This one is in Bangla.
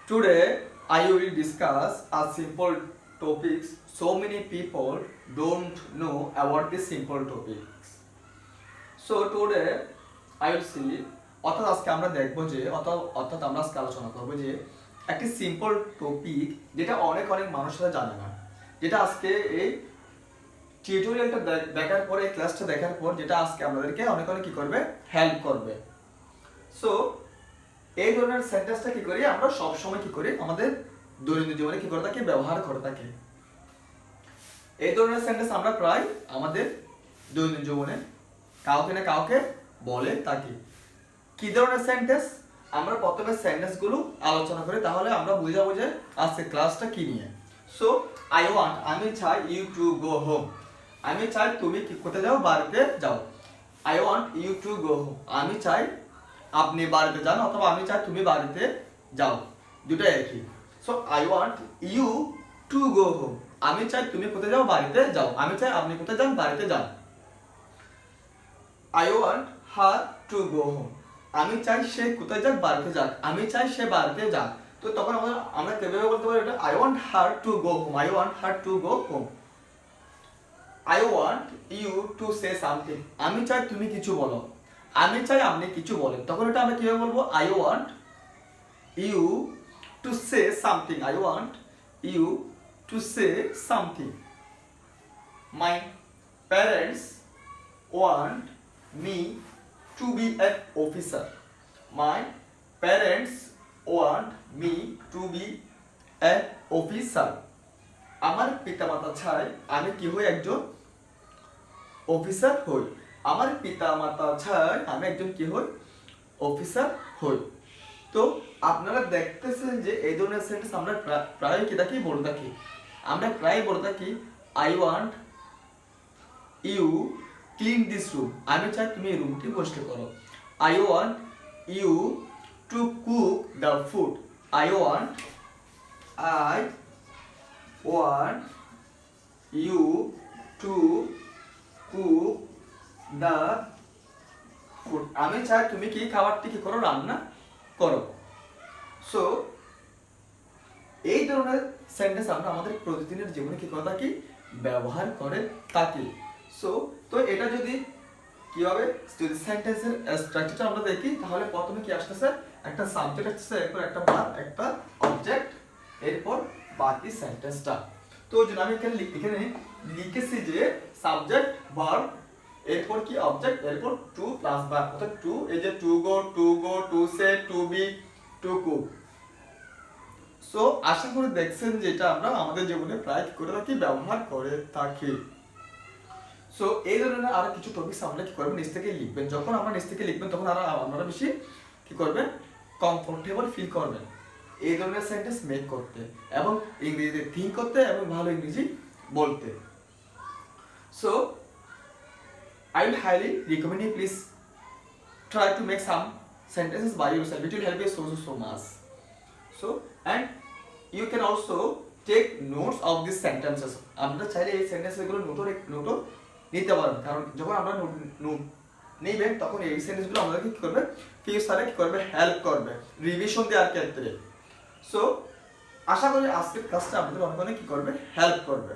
Today I will discuss a simple topics. So many people don't know about this simple topics. So today I will see অর্থাৎ আজকে আমরা দেখবো যে অর্থাৎ আমরা আজকে আলোচনা করবো যে একটি সিম্পল টপিক যেটা অনেক মানুষরা জানে না, যেটা আজকে এই টিউটোরিয়ালটা দেখার পর এই ক্লাসটা দেখার পর যেটা আজকে আমাদেরকে অনেক কি করবে, হেল্প করবে। সো এই ধরনের সেন্টেন্সটা কি করি আমরা সব সময় কি করি আমাদের দৈনন্দিন জীবনে কি করে থাকি, ব্যবহার করে থাকি। এই ধরনের সেন্টেন্স আমরা প্রায় আমাদের দৈনন্দিন জীবনে কাউকে না কাউকে বলে থাকি। কি ধরনের সেন্টেন্স আমরা প্রথমে সেন্টেন্স গুলো আলোচনা করি, তাহলে আমরা বুঝাবো যে আজকে ক্লাসটা কি নিয়ে। সো আই ওয়ান্ট, আমি চাই ইউ টু গো হোম, আমি চাই তুমি কি করতে যাও, বাড়িতে যাও। I want you to go home, আমি চাই আপনি বাড়িতে যান, অথবা আমি চাই তুমি বাড়িতে যাও, দুটাই একই। So I want you to go home, আমি চাই তুমি কোথায় যাও, বাড়িতে যাও। আমি চাই আপনি কোথায় যান, বাড়িতে যান। I want her to go home, আমি চাই সে কোথায় যাক, বাড়িতে যাক। আমি চাই সে বাড়িতে যাক। তো তখন আমরা কিভাবে বলতে পারি এটা, I want her to go home, I want her to go home. I want you to say something, আমি চাই তুমি কিছু বলো, আমি চাই আপনি কিছু বলেন। তখন এটা আমরা কিভাবে বলবো, I want you to say something, I want you to say something. My parents want me to be an officer, my parents want me to be an officer. আমার পিতামাতা চায় আমি কি হই, একজন অফিসার হই। আমার পিতামাতা চায় আমি একজন কি হই, অফিসার হই। তো আপনারা দেখতেছেন যে এই ধরনের সেন্টেন্স আমরা প্রায় কি থাকি, বলে থাকি। আমরা প্রায় বলে থাকি I want you clean this room, আমি চাই তুমি এই রুমটি পরিষ্কার করো। I want you to cook the food, I want you to cook the food, আমি চাই তুমি কি খাবারটি কি করো, রান্না করো। সো এই ধরনের সেন্টেন্স আমরা আমাদের প্রতিদিনের জীবনে কি করে থাকি, ব্যবহার করে থাকি। সো তো এটা যদি কিভাবে, যদি সেন্টেন্সের স্ট্রাকচারটা আমরা দেখি, তাহলে প্রথমে কি আসতেছে, একটা সাবজেক্ট আসছে, এরপর একটা ভার্ব, একটা অবজেক্ট, এরপর বাকি সেন্টেন্সটা। তো যদি আমি এখানে লিখেছি যে সাবজেক্ট ভার্ব, এরপর কি অবজেক্ট, এরপর টু প্লাস ভার্ব, অর্থাৎ টু, এই যে to go, to say, to be, to cook. So আশা করি দেখছেন যে এটা আমরা আমাদের জীবনে প্রায় কি করে থাকি, ব্যবহার করে থাকি। সো এই ধরনের আরো কিছু টপিকস আমরা কি করবেন, নিজ থেকে লিখবেন। যখন আমরা নিজ থেকে লিখবেন তখন আপনারা বেশি কি করবেন, কমফোর্টেবল ফিল করবেন এই ধরনের সেন্টেন্স মেক করতে, এবং ইংরেজিতে থিঙ্ক করতে, এবং ভালো ইংরেজি বলতে। So I will highly recommend you please try to make some sentences by yourself. It will help you so much. So and you can also take notes of these sentences. আমরা চাইলে এই সেন্টেন্সগুলো নোটও নিতে পারেন, কারণ যখন আমরা নোট নেবেন তখন এই সেন্টেন্সগুলো আমাদেরকে কি করবে, ফিউচারে কি করবে, হেল্প করবে রিভিশন দেওয়ার ক্ষেত্রে। সো আশা করি আজকের ক্লাসটা আপনাদের অনেক কি করবে, হেল্প করবে।